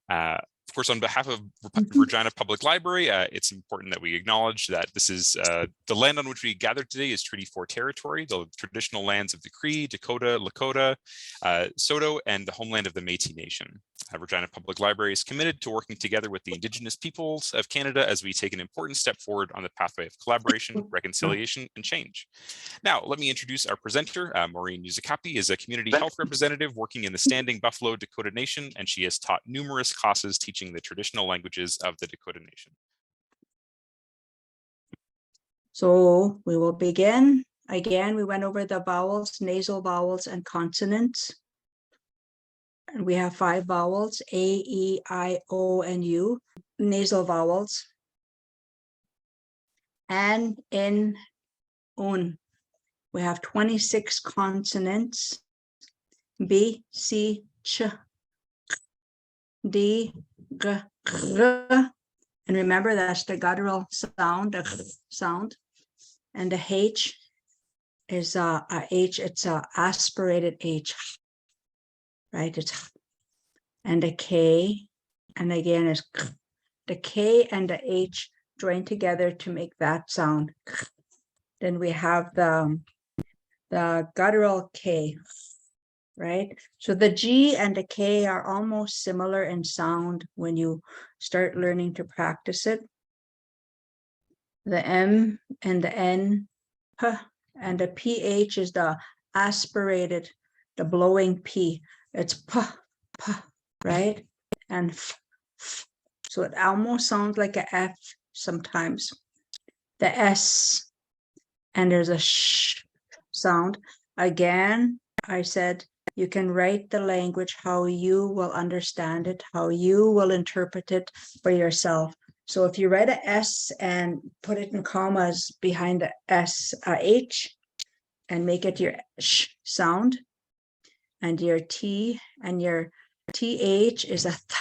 Of course, on behalf of Regina Public Library, it's important that we acknowledge that this is the land on which we gathered today is Treaty 4 territory, the traditional lands of the Cree, Dakota, Lakota, Saulteaux, and the homeland of the Métis Nation. Regina Public Library is committed to working together with the Indigenous peoples of Canada as we take an important step forward on the pathway of collaboration, reconciliation, and change. Now, let me introduce our presenter. Maureen Yuzakapi is a community health representative working in the Standing Buffalo Dakota Nation, and she has taught numerous classes teaching the traditional languages of the Dakota Nation. So we will begin. Again, we went over the vowels, nasal vowels, and consonants. And we have 5 vowels, A, E, I, O, and U, nasal vowels. And in, un. We have 26 consonants, B, C, Ch, D, G, R. And remember, that's the guttural sound, the sound. And the H is a H, it's a aspirated H, right? It's, and the K, and again is the K and the H join together to make that sound. Then we have the guttural K, right? So the G and the K are almost similar in sound when you start learning to practice it. The M and the N, P, and the PH is the aspirated, the blowing P. It's P, P, right? And F, F. So it almost sounds like a F sometimes. The S, and there's a sh sound. Again, I said you can write the language how you will understand it, how you will interpret it for yourself. So if you write a S and put it in commas behind the S, H, and make it your sh sound, and your T and your TH is a th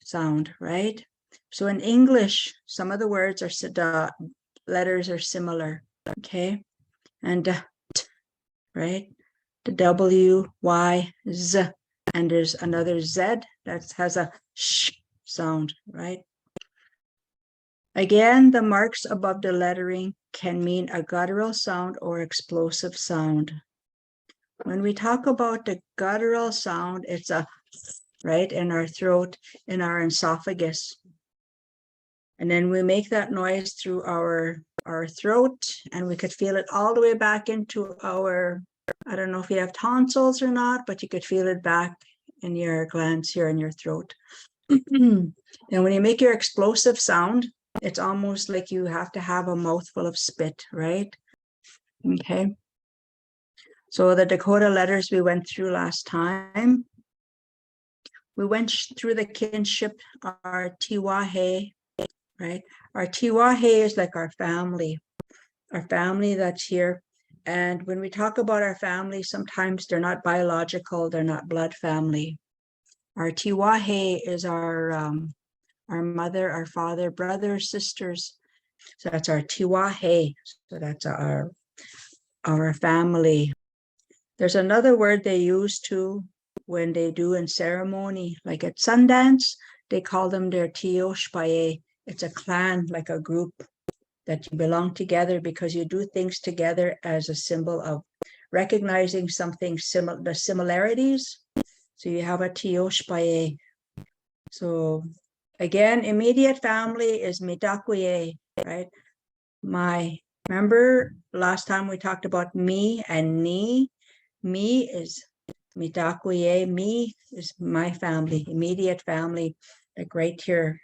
sound, right? So in English, some of the words are, the letters are similar, okay? And t, right? The W, Y, Z, and there's another Z that has a sh sound, right? Again, the marks above the lettering can mean a guttural sound or explosive sound. When we talk about the guttural sound, it's a, right, in our throat, in our esophagus. And then we make that noise through our throat, and we could feel it all the way back into our, I don't know if you have tonsils or not, but you could feel it back in your glands here in your throat. And when you make your explosive sound, it's almost like you have to have a mouthful of spit, right? Okay. So the Dakota letters we went through last time. We went through the kinship, our Tiwahe, right? Our Tiwahe is like our family that's here. And when we talk about our family, sometimes they're not biological, they're not blood family. Our Tiwahe is our mother, our father, brothers, sisters. So that's our Tiwahe. So that's our family. There's another word they use too when they do in ceremony, like at Sundance, they call them their Tioshpaye. It's a clan, like a group that you belong together because you do things together as a symbol of recognizing something similar, the similarities. So you have a Tioshpaye. So again, immediate family is Mitakuye, right? Remember last time we talked about me and ni? Me is Mitakuye, me is my family, immediate family, like right here.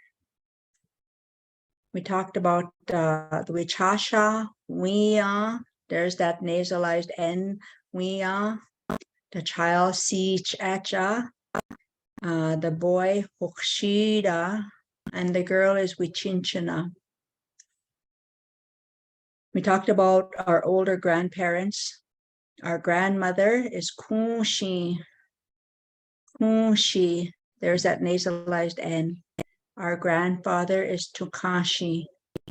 We talked about the Wichasha, Wia, there's that nasalized N, Wia, the child, Si Chacha, the boy, Hokshida, and the girl is Wichinchana. We talked about our older grandparents. Our grandmother is Kunshi. Kunshi, there's that nasalized N. Our grandfather is Tukashi.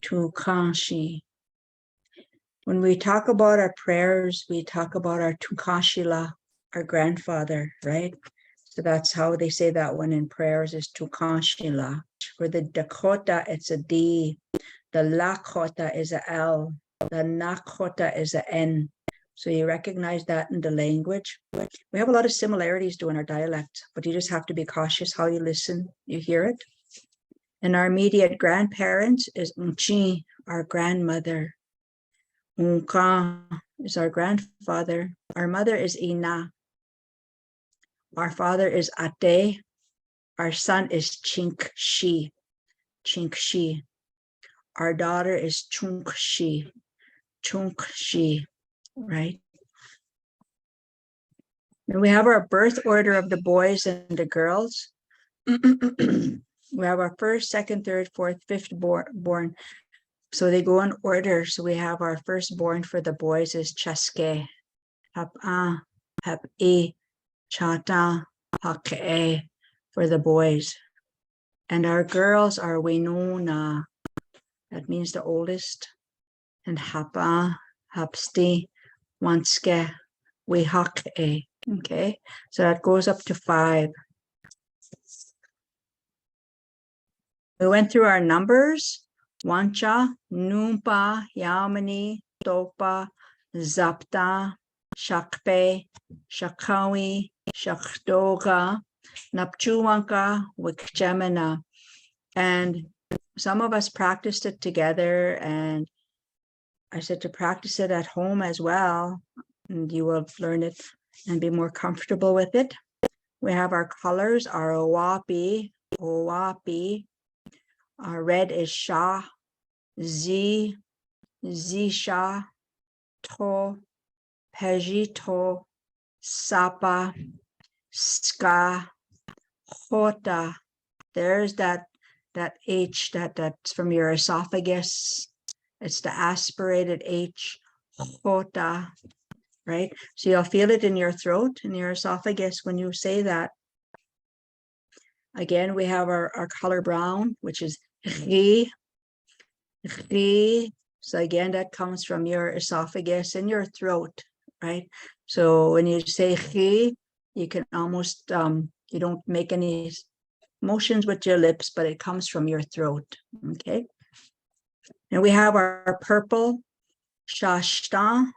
Tukashi. When we talk about our prayers, we talk about our Tukashila, our grandfather, right? So that's how they say that one in prayers is Tukanshila. For the Dakota, it's a D. The Lakota is a L. The Nakota is a N. So you recognize that in the language. We have a lot of similarities doing our dialect, but you just have to be cautious how you listen, you hear it. And our immediate grandparents is Unchi, our grandmother. Unka is our grandfather. Our mother is Ina. Our father is Ate. Our son is Chinkshi. Chinkshi. Our daughter is Chunkshi. Chunkshi, right? And we have our birth order of the boys and the girls. We have our first, second, third, fourth, fifth born. So they go in order. So we have our firstborn for the boys is Chaske, Hap-a, Hap-e, Chata, Hak-e for the boys. And our girls are Winona, that means the oldest, and Hapa, Hapsti, Wanske, Wehak-e. Okay, so that goes up to 5. We went through our numbers. Wancha, Numpa, Yamani, Topa, Zapta, Shakpe, Shakawi, Shakdoga, Napchuwanka, Wikjamana. And some of us practiced it together, and I said to practice it at home as well, and you will learn it and be more comfortable with it. We have our colors, our Owapi, our red is Shah, Z, Zisha, To, Pejito, Sapa, Ska, Hota. There's that H that's from your esophagus. It's the aspirated H, Hota, right? So you'll feel it in your throat, in your esophagus when you say that. Again, we have our color brown, which is Ri. So again, that comes from your esophagus and your throat, right? So when you say Ri, you can almost, you don't make any motions with your lips, but it comes from your throat, okay? And we have our purple, Shashta.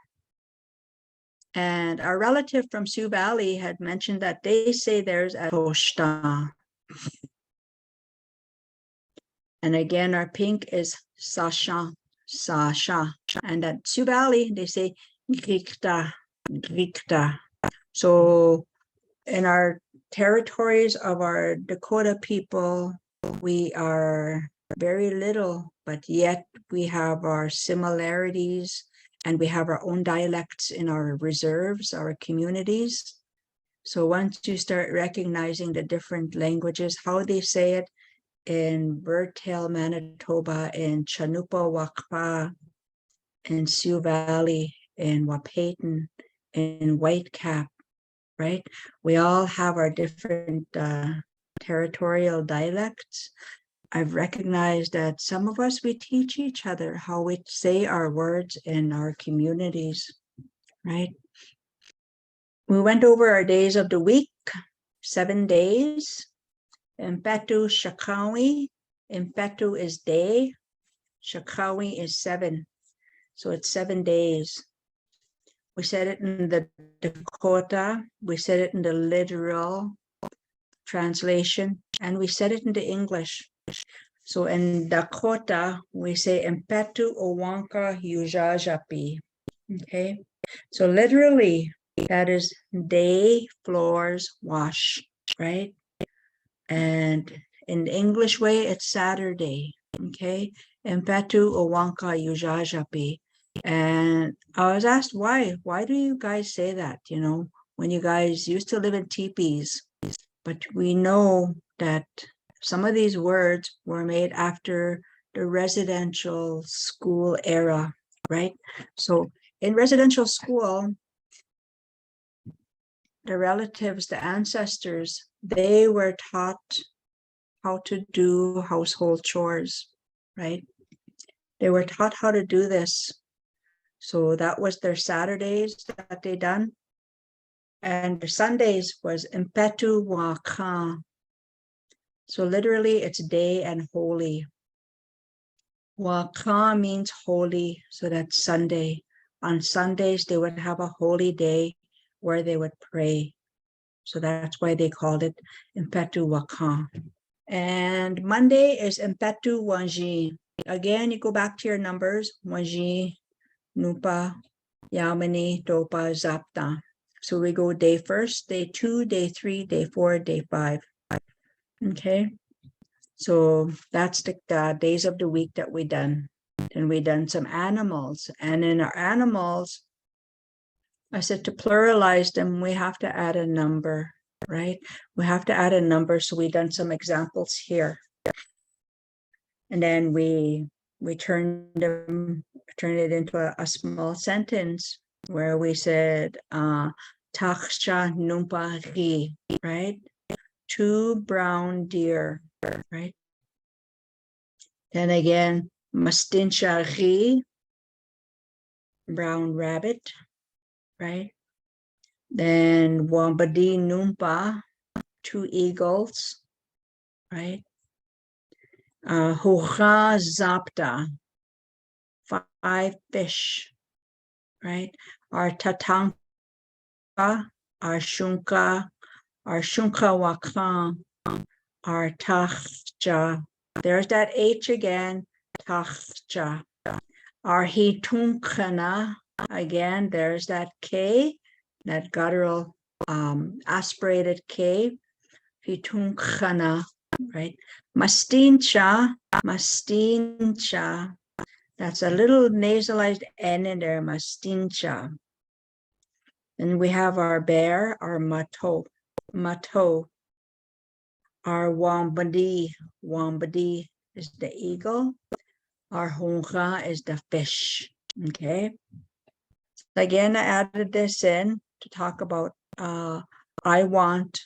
And our relative from Sioux Valley had mentioned that they say theirs as Toshta. And again, our pink is Sasha, Sasha. And at Sioux Valley, they say Grikta, Grikta. So in our territories of our Dakota people, we are very little, but yet we have our similarities and we have our own dialects in our reserves, our communities. So once you start recognizing the different languages, how they say it, in Birdtail, Manitoba, in Chanupa, Wakpa, in Sioux Valley, in Wapayton, in Whitecap, right? We all have our different territorial dialects. I've recognized that some of us, we teach each other how we say our words in our communities, right? We went over our days of the week, 7 days. Impetu Shakawi. Impetu is day. Shakawi is 7. So it's 7 days. We said it in the Dakota. We said it in the literal translation. And we said it in the English. So in Dakota, we say Impetu Owanka Yujajapi. Okay. So literally, that is day, floors, wash, right? And in the English way, it's Saturday, okay? Empetu Owanka Yujajapi. And I was asked why do you guys say that, you know, when you guys used to live in teepees? But we know that some of these words were made after the residential school era, right? So in residential school, the relatives, the ancestors, they were taught how to do household chores, right? They were taught how to do this. So that was their Saturdays that they done. And Sundays was impetu wakan. So literally it's day and holy. Wakan means holy, so that's Sunday. On Sundays, they would have a holy day where they would pray. So that's why they called it impetu wakan. And Monday is impetu wanji. Again, you go back to your numbers, wanji, nupa, yamani, topa, zapta. So we go day first, day 2, day 3, day 4, day 5. Okay. So that's the days of the week that we done. And we done some animals. And in our animals, I said to pluralize them, we have to add a number, right? We have to add a number. So we done some examples here. And then we turned it into a small sentence where we said taksha numpa ri, right? 2 brown deer, right? Then again, mastinsha ri, brown rabbit, right? Then wambadi numpa, 2 eagles, right? Hocha zapta, 5 fish, right? Our tatanka, our shunka wakan, our tachja. There's that H again, tachja. Our hitunkana, again, there's that K, that guttural aspirated K, hitunkana, right? Mastincha, that's a little nasalized N in there, mastincha. And we have our bear, our mato. Our wambadi is the eagle. Our honga is the fish. Okay. Again, I added this in to talk about I want,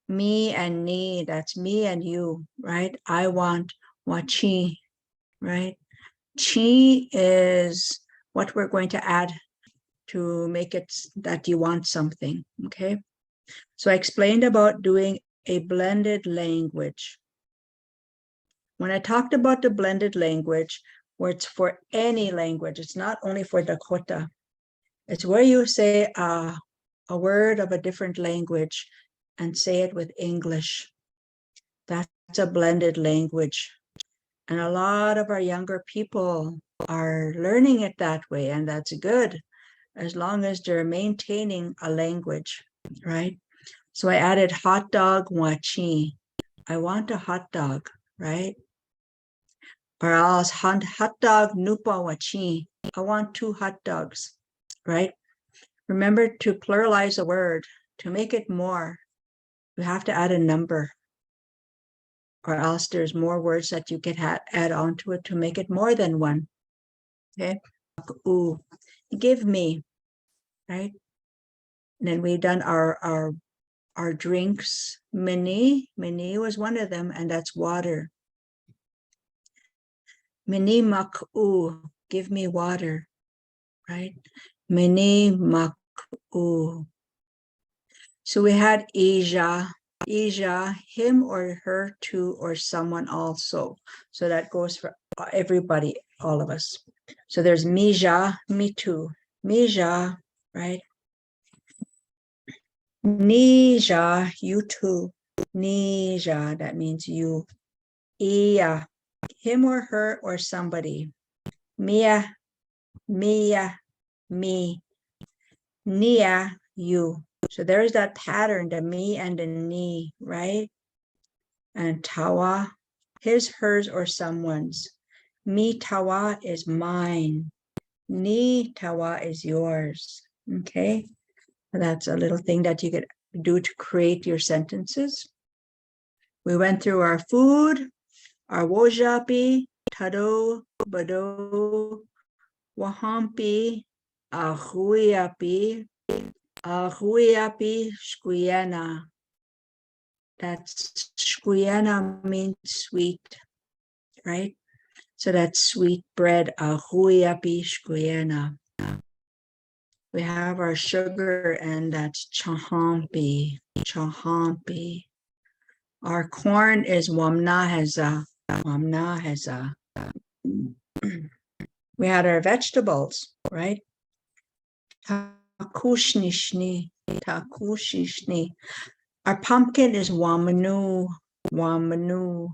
me and ni, that's me and you, right? I want wachi, right? Chi is what we're going to add to make it that you want something, okay? So I explained about doing a blended language. When I talked about the blended language, where it's for any language, it's not only for Dakota. It's where you say a word of a different language and say it with English. That's a blended language. And a lot of our younger people are learning it that way, and that's good, as long as they're maintaining a language, right? So I added hot dog wachi. I want a hot dog, right? Or else hot dog nupa wachi. I want 2 hot dogs, right? Remember to pluralize a word. To make it more, you have to add a number, or else there's more words that you can add on to it to make it more than 1. Okay. Ooh, give me, right? And then we've done our drinks. Mini was one of them, and that's water. Mini mak'u, give me water, right? Mini mak'u. So we had Asia, him or her, to, or someone also. So that goes for everybody, all of us. So there's Mija, me too. Mija, right? Nija, you too. Nija, that means you. Iya, him or her or somebody. Mia, me. Nia, you. So there's that pattern, the me and the ni, right? And tawa, his, hers, or someone's. Me tawa is mine. Ni tawa is yours. Okay. That's a little thing that you could do to create your sentences. We went through our food, our wojapi, tado, bado, wahampi, ahuiapi, shkuyana. That's shkuyana means sweet, right? So that's sweet bread, ahuiapi, shkuyana. We have our sugar, and that's chahampi, chahampi. Our corn is wamnaheza, wamnaheza. We had our vegetables, right? Takushnishni, takushishni. Our pumpkin is wamanu, wamanu.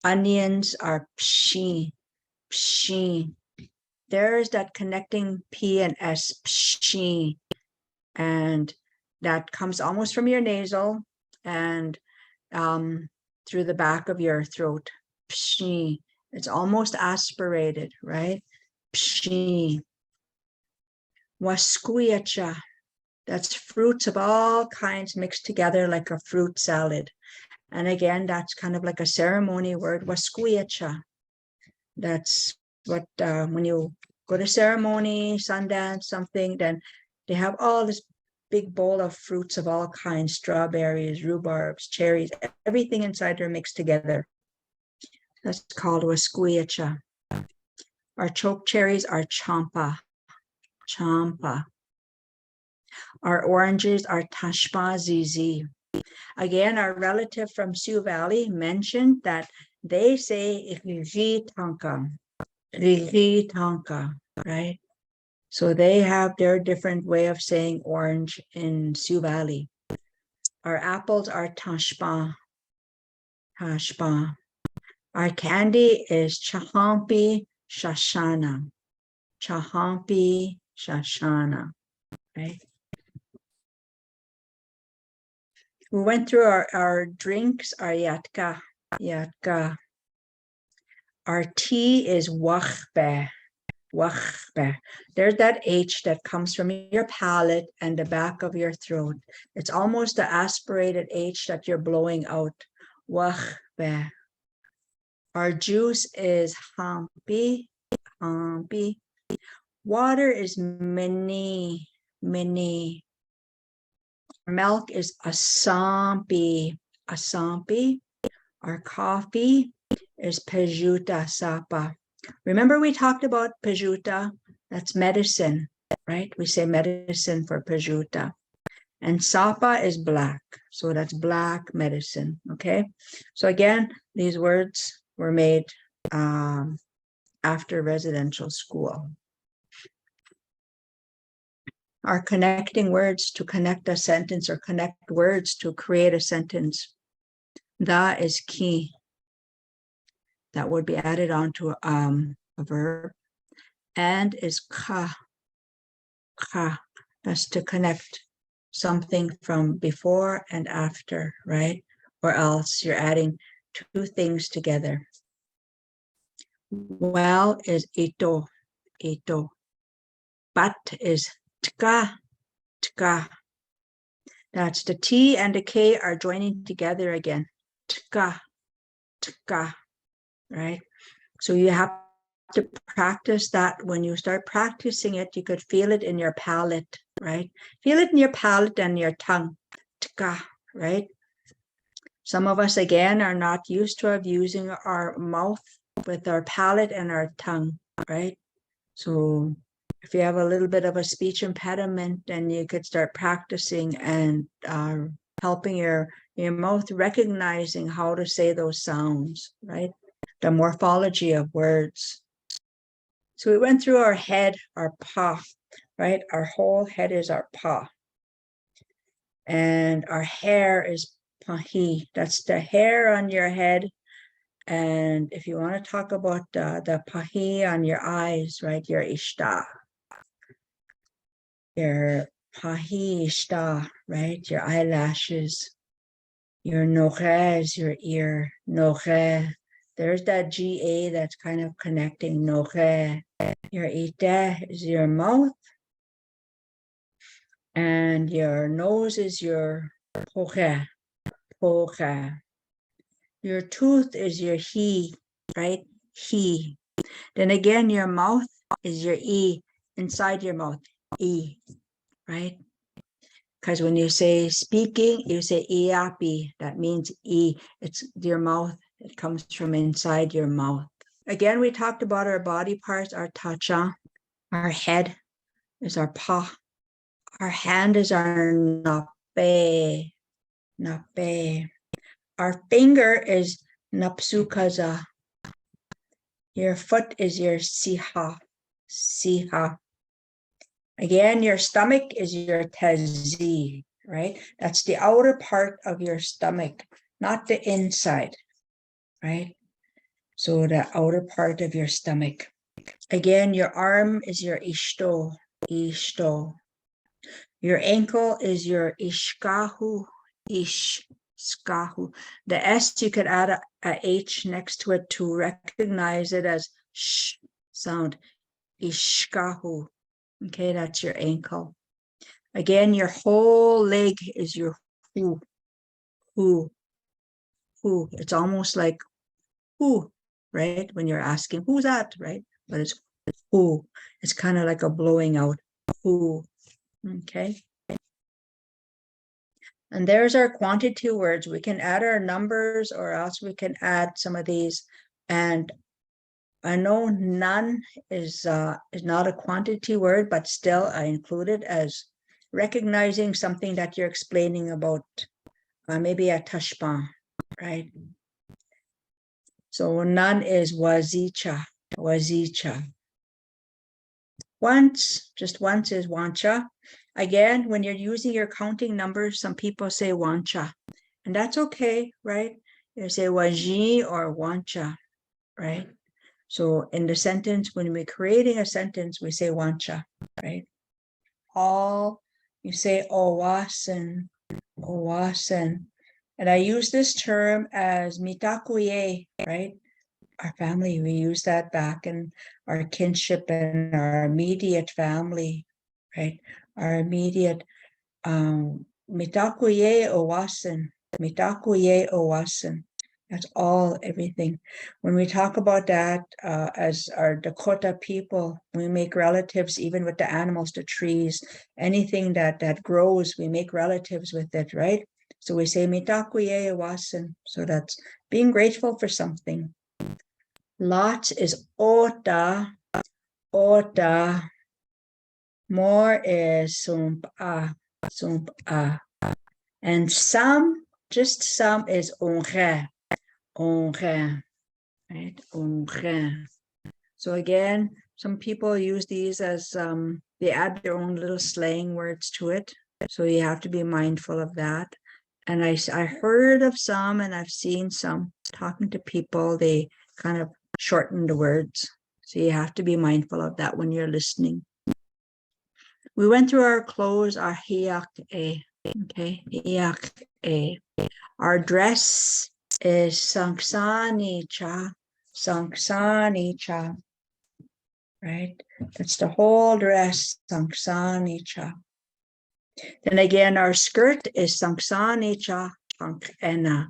Onions are pshi, pshi. There's that connecting P and S, pshi. And that comes almost from your nasal and through the back of your throat. Pshi. It's almost aspirated, right? Pshi. Waskuyacha. That's fruits of all kinds mixed together like a fruit salad. And again, that's kind of like a ceremony word, waskuyacha. That's what, when you go to ceremony, Sundance, something, then they have all this big bowl of fruits of all kinds, strawberries, rhubarbs, cherries, everything inside are mixed together. That's called waskuyacha. Our choke cherries are champa, champa. Our oranges are tashpa zizi. Again, our relative from Sioux Valley mentioned that they say rigi tanka, right? So they have their different way of saying orange in Sioux Valley. Our apples are tashpa, tashpa. Our candy is chahampi shashana, chahampi shashana, right? We went through our drinks, our yatka, yatka. Our tea is wachbe, wachbe. There's that H that comes from your palate and the back of your throat. It's almost the aspirated H that you're blowing out, wachbe. Our juice is hampi, hampi. Water is mini, mini. Milk is asampi, asampi. Our coffee is pejuta sapa. Remember we talked about pejuta? That's medicine, right? We say medicine for pejuta. And sapa is black. So that's black medicine, okay? So again, these words were made after residential school. Are connecting words to connect a sentence or connect words to create a sentence. Da is key. That would be added onto a verb. And is ka. Ka. That's to connect something from before and after, right? Or else you're adding two things together. Well is ito, ito. But is tka, tka. That's the T and the K are joining together again. Tka, tka, right? So you have to practice that. When you start practicing it, you could feel it in your palate, right? Feel it in your palate and your tongue. Tka, right? Some of us, again, are not used to using our mouth with our palate and our tongue, right? So if you have a little bit of a speech impediment, then you could start practicing and helping your mouth recognizing how to say those sounds, right? The morphology of words. So we went through our head, our pa, right? Our whole head is our pa. And our hair is pahi. That's the hair on your head. And if you want to talk about the pahi on your eyes, right? Your ishta. Your pahi ishta, right? Your eyelashes. Your noche is your ear. Noche. There's that GA that's kind of connecting noche. Your ite is your mouth. And your nose is your poche. Poche. Your tooth is your he, right? He. Then again, your mouth is your E, inside your mouth, E, right? Because when you say speaking, you say iapi, that means E, it's your mouth, it comes from inside your mouth. Again, we talked about our body parts, our tacha, our head, is our pa. Our hand is our nape. Nape. Our finger is napsukaza. Your foot is your siha. Siha. Again, your stomach is your tazi, right? That's the outer part of your stomach, not the inside, right? So the outer part of your stomach. Again, your arm is your ishto, ishto. Your ankle is your ishkahu, ishkahu. The S, you could add a H next to it to recognize it as sh sound, ishkahu. Okay, that's your ankle. Again, your whole leg is your hu. It's almost like who, right? When you're asking, who's that, right? But it's who. It's kind of like a blowing out. Who. Okay. And there's our quantity words. We can add our numbers or else we can add some of these. And I know none is not a quantity word, but still I include it as recognizing something that you're explaining about, maybe a tashpa, right? So none is wazicha, wazicha. Once, just once is wancha. Again, when you're using your counting numbers, some people say wancha, and that's okay, right? You say waji or wancha, right? So in the sentence, when we're creating a sentence, we say wancha, right? All, you say owasen, owasen. And I use this term as mitakuye, right? Our family, we use that back in our kinship and our immediate family, right? Our immediate mitakuye owasen, mitakuye owasen. That's all, everything. When we talk about that as our Dakota people, we make relatives even with the animals, the trees, anything that grows, we make relatives with it, right? So we say mitakuye owasen. So that's being grateful for something. Lots is ota, ota. More is sumpa, sumpa. And some, just some is onge, onge, right? Onge. So again, some people use these as, they add their own little slang words to it. So you have to be mindful of that. And I heard of some and I've seen some talking to people, they kind of shorten the words. So you have to be mindful of that when you're listening. We went through our clothes, our hiyak a, okay, hiyak a. Our dress is sanksani cha, right? That's the whole dress, sanksani cha. Then again, our skirt is sanksani cha, hankena.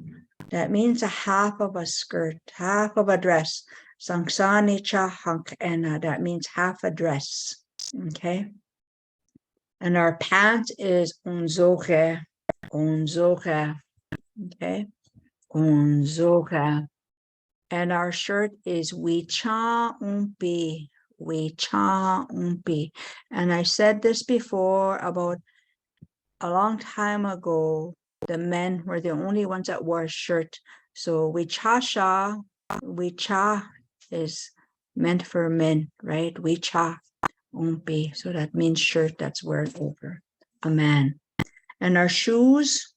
That means a half of a skirt, half of a dress. Sanksani cha hankena. That means half a dress. Okay. And our pants is unzoge. Unzoge. Okay. Unzoge. And our shirt is wicha umpi. Wicha umpi. And I said this before about a long time ago. The men were the only ones that wore a shirt. So wichasha, wicha is meant for men, right? Wicha umpi. So that means shirt that's worn over a man. And our shoes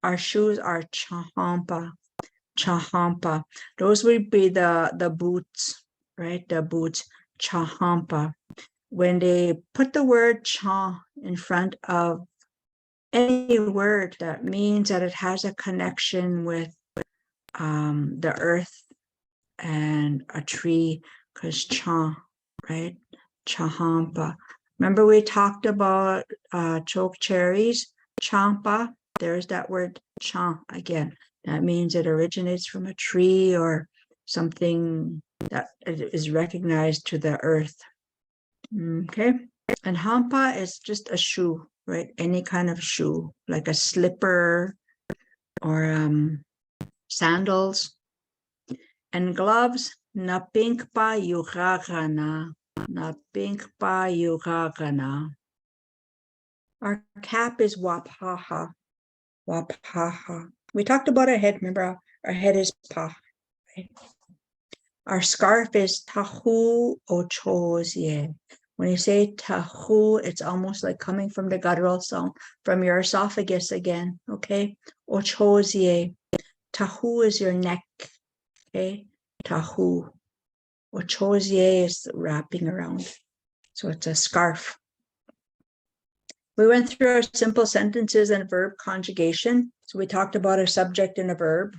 are chahampa, chahampa. Those would be the boots, right? The boots, chahampa. When they put the word cha in front of any word, that means that it has a connection with the earth and a tree, because cha, right? Chahampa. Remember we talked about choke cherries, champa. There's that word cha again. That means it originates from a tree or something that is recognized to the earth. Okay. And hampa is just a shoe, right? Any kind of shoe, like a slipper or sandals. And gloves, na pink pa yukakana. Na pink pa yuka ka na. Our cap is wapaha. Wapaha. We talked about our head. Remember, our head is pa. Right? Our scarf is tahu ochozie. When you say tahu, it's almost like coming from the guttural sound, from your esophagus again. Okay. Ochozie. Tahu is your neck. Okay. Tahu. Ochozie is wrapping around. So it's a scarf. We went through our simple sentences and verb conjugation. So we talked about a subject and a verb.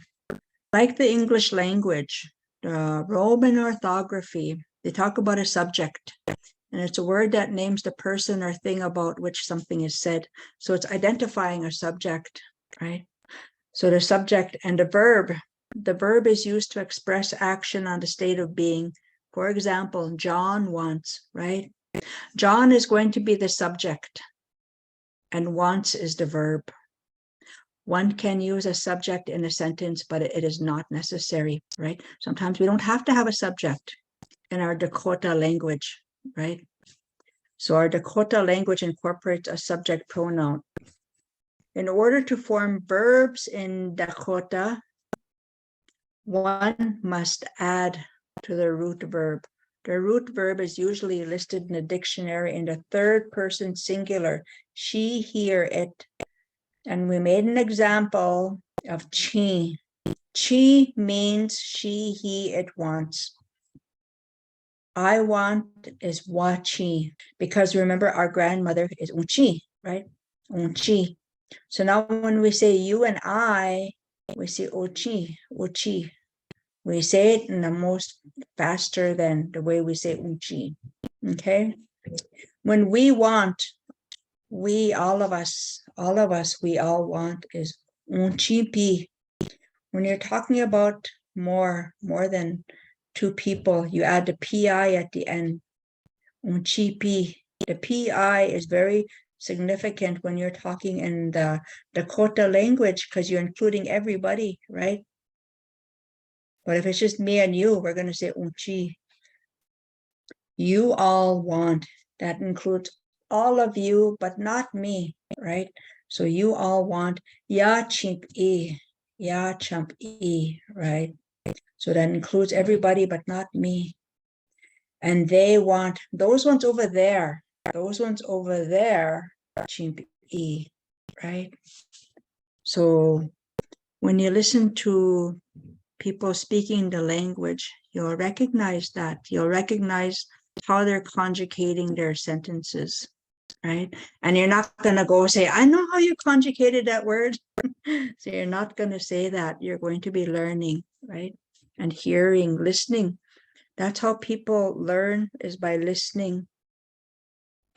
Like the English language, the Roman orthography, they talk about a subject. And it's a word that names the person or thing about which something is said. So it's identifying a subject, right? So the subject and the verb is used to express action on the state of being. For example, John wants, right? John is going to be the subject and wants is the verb. One can use a subject in a sentence, but it is not necessary, right? Sometimes we don't have to have a subject in our Dakota language, right? So our Dakota language incorporates a subject pronoun. In order to form verbs in Dakota, one must add to the root verb. The root verb is usually listed in the dictionary in the third person singular, she, he, or it. And we made an example of chi. Chi means she, he, it wants. I want is wachi, because remember our grandmother is unchi, right? Unchi. So now when we say you and I, we say ochi, ochi. We say it in the most faster than the way we say unchi. Okay? When we want, we, all of us, we all want is unchipi. When you're talking about more than two people, you add the pi at the end. Unchipi. The pi is very significant when you're talking in the Dakota language because you're including everybody, right? But if it's just me and you, we're going to say unchi. You all want. That includes all of you, but not me, right? So you all want ya chimp e, ya chump e, right? So that includes everybody, but not me. And they want those ones over there, chimp e, right? So when you listen to people speaking the language, you'll recognize that. You'll recognize how they're conjugating their sentences, right? And you're not going to go say, I know how you conjugated that word. So you're not going to say that. You're going to be learning, right? And hearing, listening. That's how people learn, is by listening.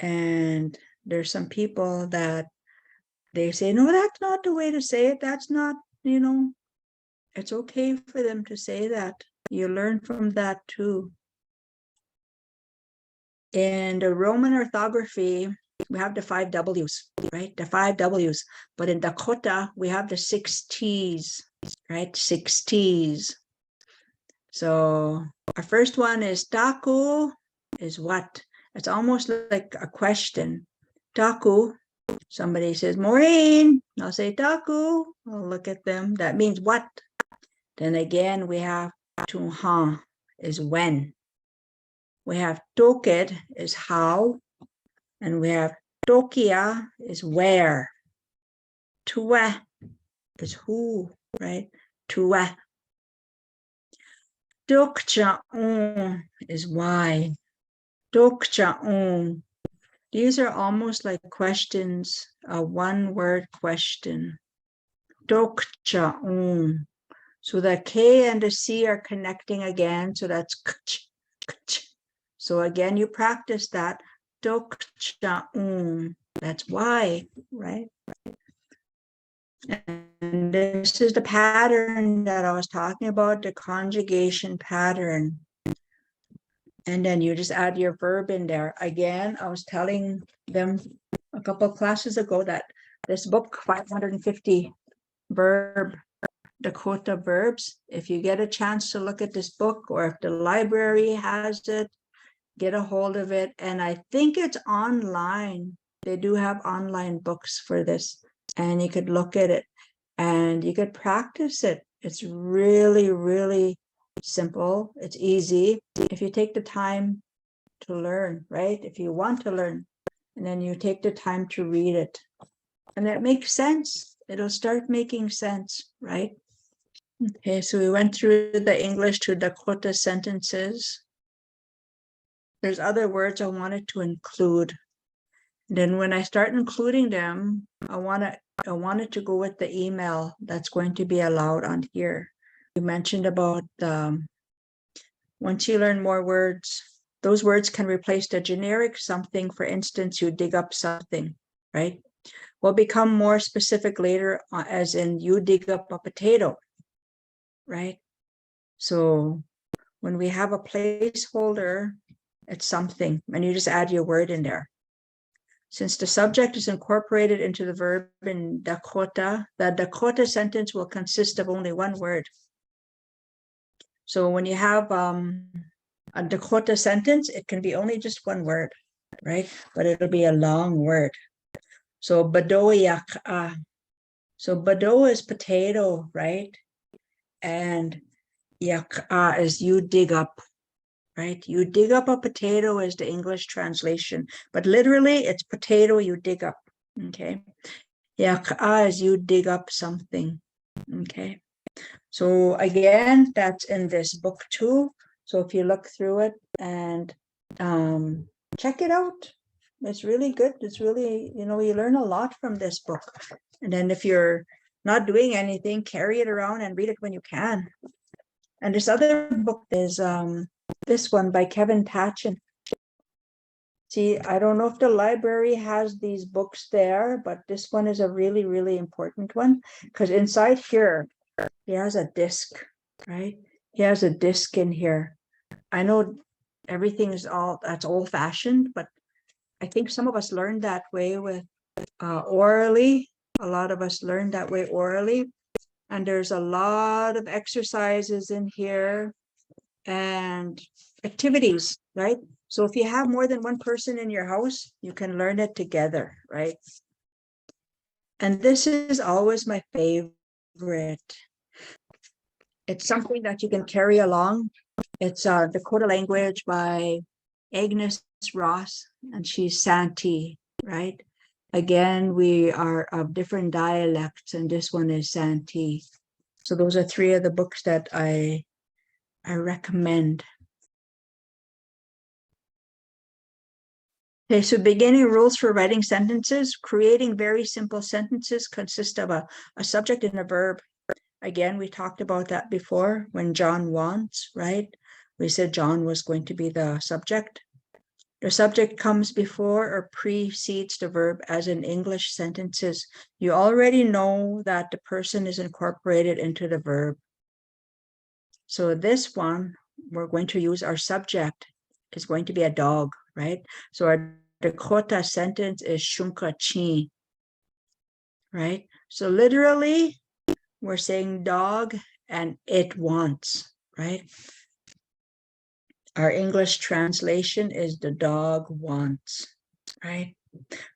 And there's some people that they say, no, that's not the way to say it. That's not, it's okay for them to say that. You learn from that too. In the Roman orthography, we have the 5 W's, right? The 5 W's. But in Dakota, we have the 6 T's, right? 6 T's. So our first one is taku, is what? It's almost like a question. Taku. Somebody says, Maureen. I'll say taku. I'll look at them. That means what? Then again, we have tuha, is when. We have toked, is how. And we have tokia, is where. Tua is who, right? Tua. Dokcha'un is why. Dokcha'un. These are almost like questions, a one-word question. Dokcha'un. So the K and the C are connecting again. So that's kch, kch. So again, you practice that. Dokcha'un. That's why, right? And this is the pattern that I was talking about, the conjugation pattern. And then you just add your verb in there. Again, I was telling them a couple of classes ago that this book, 550 Dakota Verbs, if you get a chance to look at this book, or if the library has it, get a hold of it. And I think it's online. They do have online books for this, and you could look at it and you could practice it. It's really, really simple. It's easy if you take the time to learn, right? If you want to learn, and then you take the time to read it, and that makes sense. It'll start making sense, right? Okay, so we went through the English to Dakota sentences. There's other words I wanted to include. Then when I start including them, I wanted to go with the email that's going to be allowed on here. You mentioned about once you learn more words, those words can replace the generic something. For instance, you dig up something, right? Will become more specific later, as in you dig up a potato, right? So when we have a placeholder, it's something, and you just add your word in there. Since the subject is incorporated into the verb in Dakota, the Dakota sentence will consist of only one word. So when you have a Dakota sentence, it can be only just one word, right? But it'll be a long word. So badoyak. So bado is potato, right? And yak is you dig up, right? You dig up a potato is the English translation, but literally it's potato you dig up, okay? Yak is you dig up something, okay? So again, that's in this book too. So if you look through it and check it out, it's really good. It's really, you learn a lot from this book. And then if you're not doing anything, carry it around and read it when you can. And this other book is this one by Kevin Patchen. See, I don't know if the library has these books there, but this one is a really, really important one, because inside here, he has a disc, right? He has a disc in here. I know everything is that's old fashioned, but I think some of us learned that way with orally. A lot of us learned that way orally. And there's a lot of exercises in here and activities, right? So if you have more than one person in your house, you can learn it together, right? And this is always my favorite. It's something that you can carry along. It's Dakota language by Agnes Ross, and she's Santee, right? Again, we are of different dialects, and this one is Santee. So those are three of the books that I recommend. Okay, so beginning rules for writing sentences. Creating very simple sentences consist of a subject and a verb. Again, we talked about that before when John wants, right? We said John was going to be the subject. The subject comes before or precedes the verb, as in English sentences. You already know that the person is incorporated into the verb. So this one, we're going to use our subject. It's going to be a dog, right? So our Dakota sentence is shunka chi, right? So literally, we're saying dog and it wants, right? Our English translation is the dog wants, right?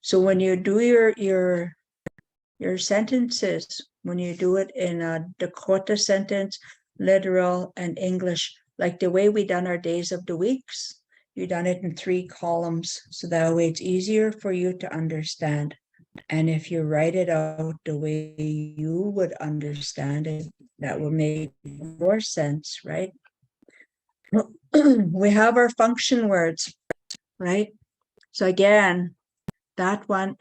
So when you do your sentences, when you do it in a Dakota sentence, literal and English, like the way we done our days of the weeks, you done it in 3 columns. So that way it's easier for you to understand. And if you write it out the way you would understand it, that will make more sense, right? We have our function words, right? So again, that one,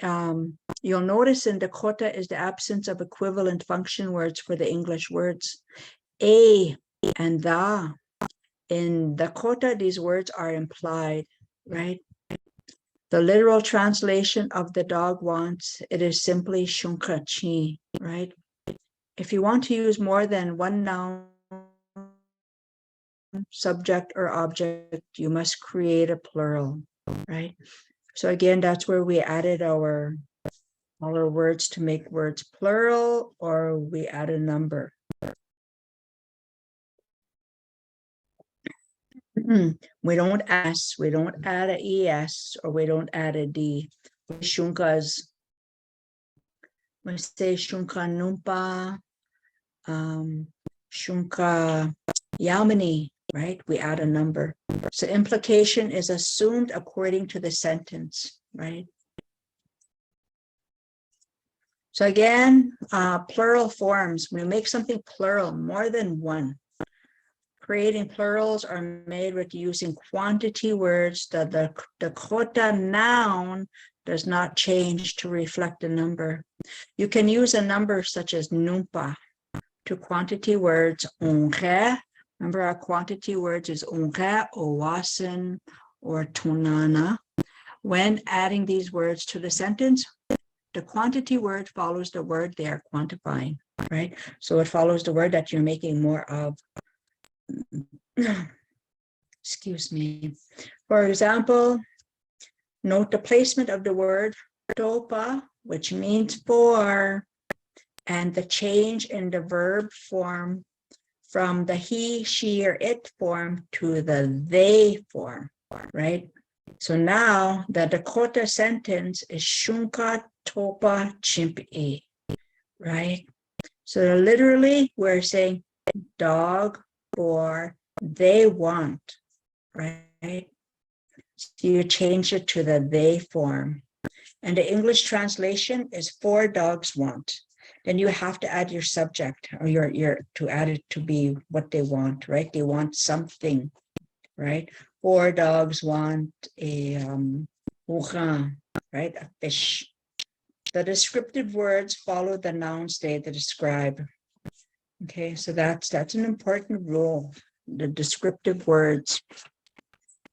you'll notice in Dakota is the absence of equivalent function words for the English words. A and the. In Dakota, these words are implied, right? The literal translation of the dog wants, it is simply shunka chi, right? If you want to use more than one noun, subject, or object, you must create a plural, right? So again, that's where we added our words to make words plural, or we add a number. We don't S, we don't add a ES, or we don't add a D. Shunkas, we say shunka numpa, shunka yamani, right? We add a number. So implication is assumed according to the sentence, right? So again, plural forms, when we make something plural, more than one. Creating plurals are made with using quantity words that the Dakota noun does not change to reflect a number. You can use a number such as numpa to quantity words unge. Remember, our quantity words is unge, owasin, or tunana. When adding these words to the sentence, the quantity word follows the word they are quantifying, right? So it follows the word that you're making more of. Excuse me. For example, note the placement of the word topa, which means for, and the change in the verb form from the he, she, or it form to the they form, right? So now the Dakota sentence is shunka topa chimpi, right? So literally we're saying dog or they want, right? So you change it to the they form. And the English translation is 4 dogs want. Then you have to add your subject or your to add it to be what they want, right? They want something, right? 4 dogs want a right? A fish. The descriptive words follow the nouns they describe. Okay, so that's an important rule, the descriptive words.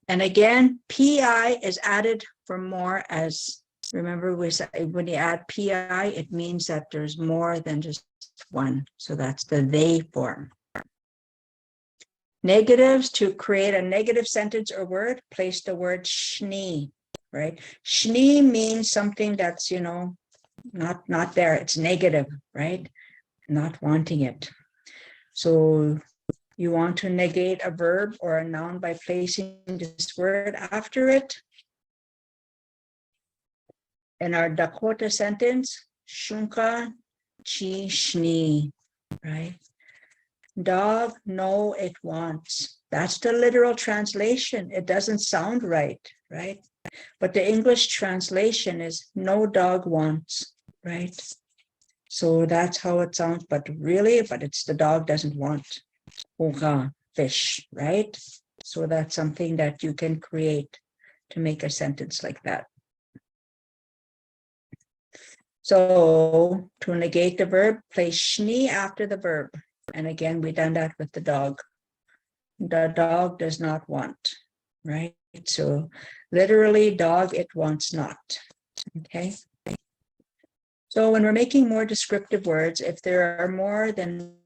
And again, PI is added for more, as remember we said when you add PI, it means that there's more than just one. So that's the they form. Negatives, to create a negative sentence or word, place the word shni, right? Shni means something that's, not there. It's negative, right? Not wanting it. So you want to negate a verb or a noun by placing this word after it. In our Dakota sentence, shunka chi shni, right? Dog, no, it wants. That's the literal translation. It doesn't sound right, right? But the English translation is no dog wants, right? So that's how it sounds, but it's the dog doesn't want. Fish, right? So that's something that you can create to make a sentence like that. So to negate the verb, place shni after the verb. And again, we've done that with the dog. The dog does not want, right? So literally, dog, it wants not, okay? So when we're making more descriptive words, if there are more than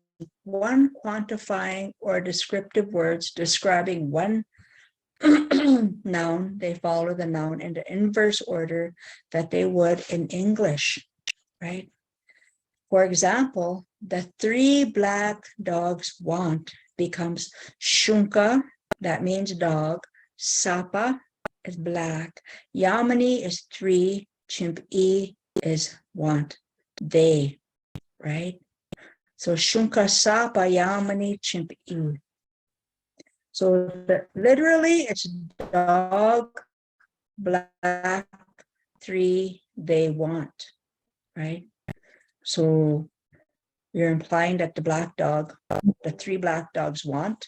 one quantifying or descriptive words describing one noun, they follow the noun in the inverse order that they would in English, right? For example, the 3 black dogs want becomes shunka, that means dog, sapa is black, yamani is 3, chimp-e is want, they, right? So shunka sapa yamani chimp-e. So literally it's dog, black, 3, they want, right? So you're implying that the 3 black dogs want.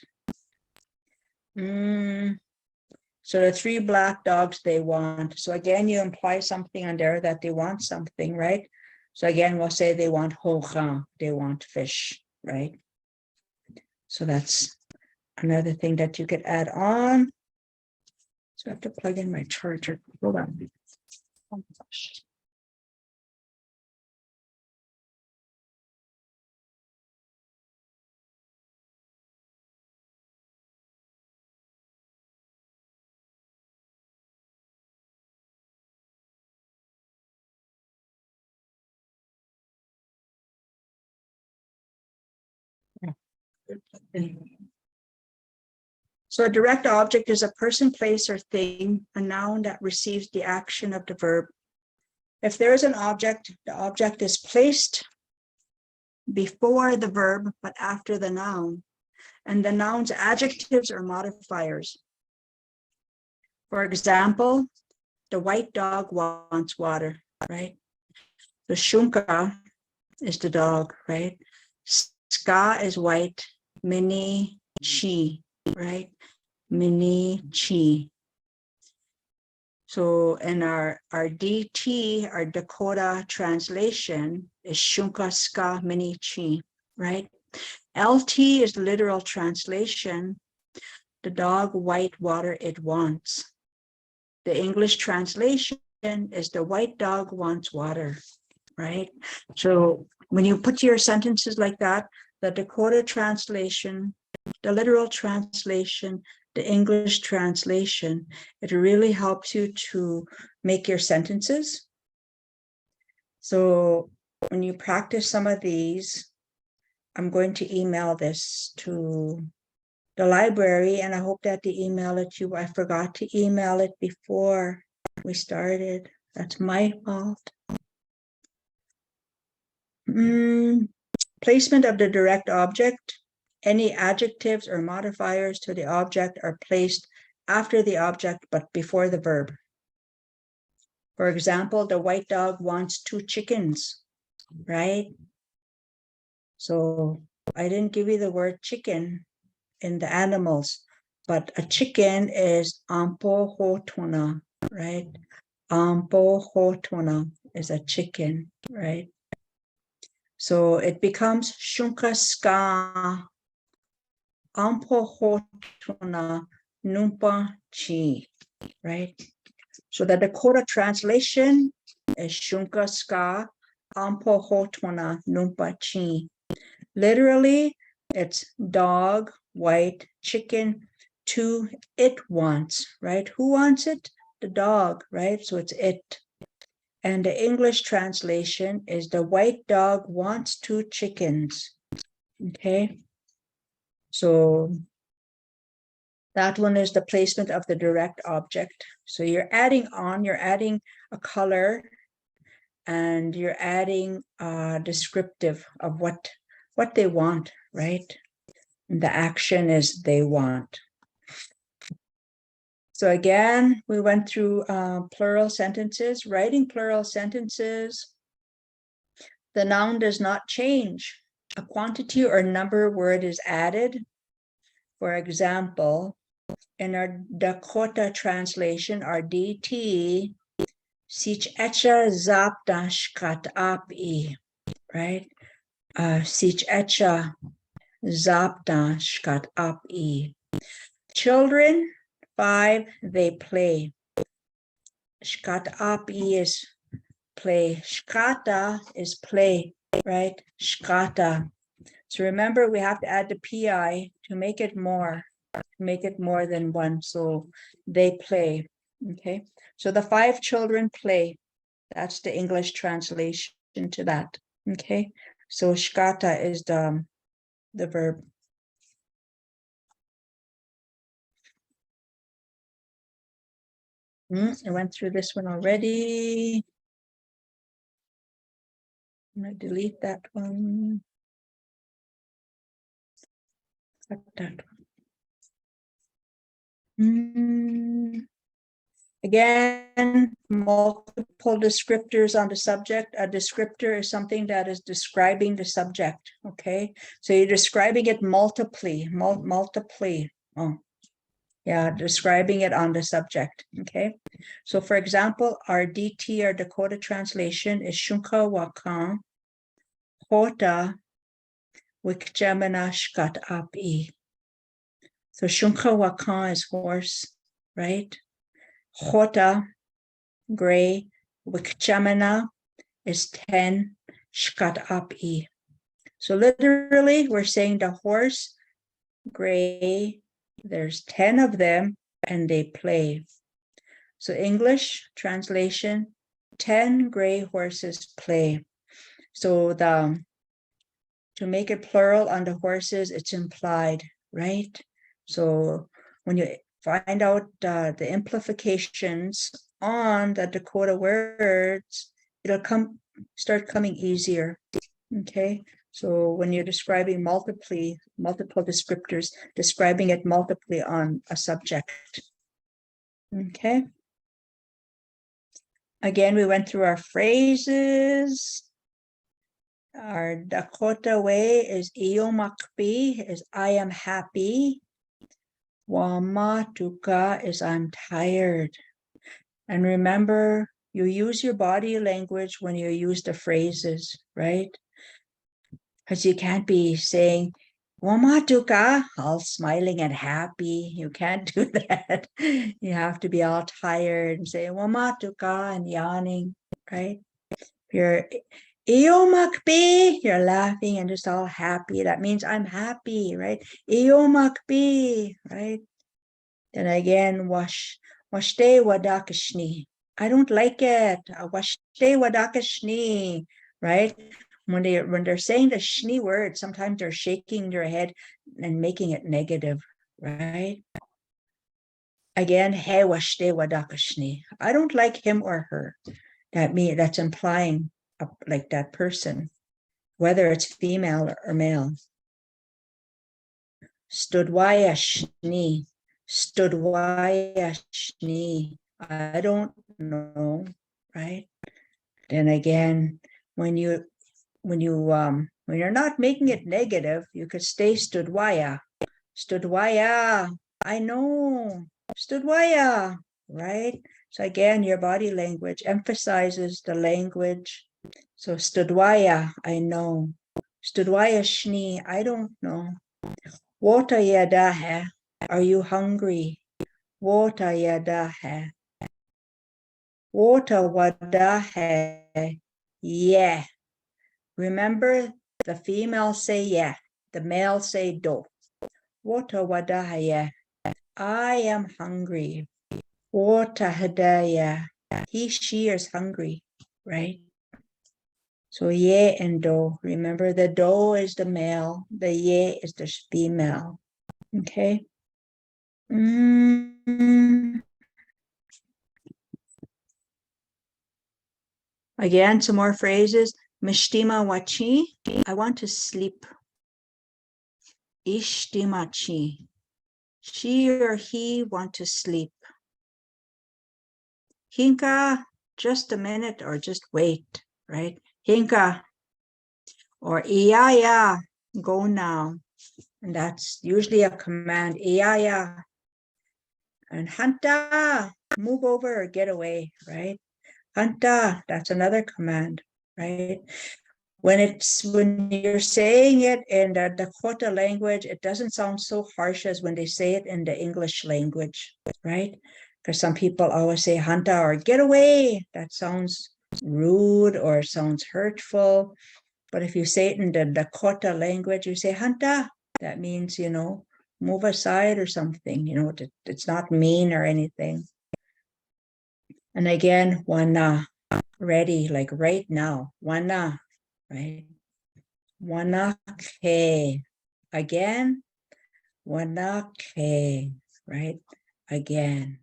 So the 3 black dogs, they want. So again, you imply something on there that they want something, right? So again, we'll say they want hoja, they want fish, right? So that's another thing that you could add on. So I have to plug in my charger. Hold on. Oh my gosh. So a direct object is a person, place, or thing, a noun that receives the action of the verb. If there is an object, the object is placed before the verb, but after the noun, and the noun's adjectives or modifiers. For example, the white dog wants water, right? The shunka is the dog, right? Ska is white, mini chi, right? Mini chi. So in our DT, our Dakota translation is shunka ska mini chi, right? LT is literal translation. The dog white water it wants. The English translation is the white dog wants water, right? So when you put your sentences like that, the Dakota translation, the literal translation, the English translation, it really helps you to make your sentences. So when you practice some of these, I'm going to email this to the library, and I hope that they email it to you. I forgot to email it before we started. That's my fault. Placement of the direct object. Any adjectives or modifiers to the object are placed after the object, but before the verb. For example, the white dog wants 2 chickens, right? So I didn't give you the word chicken in the animals, but a chicken is ampo hotuna, right? Ampo hotuna is a chicken, right? So it becomes shunka ska ampo hotuna numpa chi, right? So the Dakota translation is shunka ska ampo hotuna numpa chi. Literally, it's dog, white, chicken, 2 it wants, right? Who wants it? The dog, right? So it's it. And the English translation is the white dog wants 2 chickens. Okay. So that one is the placement of the direct object. So you're adding a color, and you're adding a descriptive of what they want, right? And the action is they want. So again, we went through plural sentences. Writing plural sentences, the noun does not change. A quantity or number word is added. For example, in our Dakota translation, our DT, sich echa zapta shkat api, right? Sich echa zapta shkat api. Children, 5, they play. Shkat api is play. Shkata is play, right? Shkata. So remember, we have to add the PI to make it more than 1. So they play. Okay. So the 5 children play. That's the English translation to that. Okay. So shkata is the verb. I went through this one already. I'm going to delete that one. Cut that one. Again, multiple descriptors on the subject. A descriptor is something that is describing the subject. Okay, so you're describing it multiply. Oh, yeah, describing it on the subject. Okay, so for example, our DT, our Dakota translation is shunka wakan hota wikjamana shkat api. So shunka wakan is horse, right? Hota, gray, wikchamana is 10, shkat api. So literally, we're saying the horse, gray, there's 10 of them, and they play. So English translation, 10 gray horses play. So to make it plural on the horses, it's implied, right? So when you find out the implications on the Dakota words, it'll start coming easier. Okay, so when you're describing multiple descriptors, describing it multiply on a subject. Okay. Again, we went through our phrases. Our Dakota way is Iyomakbi, is I am happy. Wamatuka is I'm tired. And remember, you use your body language when you use the phrases, right? Because you can't be saying, Wamatuka, all smiling and happy. You can't do that. You have to be all tired and say, Wamatuka, and yawning, right? You're Iyomakbi, you're laughing and just all happy. That means I'm happy, right? Iyomakbi, right? Then again, washte wadakashni. I don't like it. Washte wadakashni, right? When they're saying the shni word, sometimes they're shaking their head and making it negative, right? Again, he washte wadakashni. I don't like him or her. That's implying like that person, whether it's female or male. Studwaya shni. Studwaya shni. I don't know, right? Then again, when you're not making it negative, you could stay studwaya. Studwaya. I know. Studwaya, right? So again, your body language emphasizes the language. So studwaya, I know. Studwaya shni, I don't know. Wota yadahe, are you hungry? Wota yadahe. Wota wadahe, yeah. Remember, the female say yeah, the male say do. Wota wadahe, yeah. I am hungry. Wota hadaya, he, she is hungry, right? So ye and do. Remember, the do is the male, the ye is the female. Okay. Again, some more phrases. Mishtima wachi, I want to sleep. Ishtimachi, she or he want to sleep. Hinka, just a minute or just wait, right? Hinka. Or iyaya, go now. And that's usually a command. Iyaya. And hanta, move over or get away, right? Hanta, that's another command, right? When you're saying it in the Dakota language, it doesn't sound so harsh as when they say it in the English language, right? Because some people always say hanta or get away. That sounds rude or sounds hurtful. But if you say it in the Dakota language, you say hanta. That means, move aside or something, it's not mean or anything. And again, wana, ready, like right now, wana, right? Wanake, again, wanake, right? Again.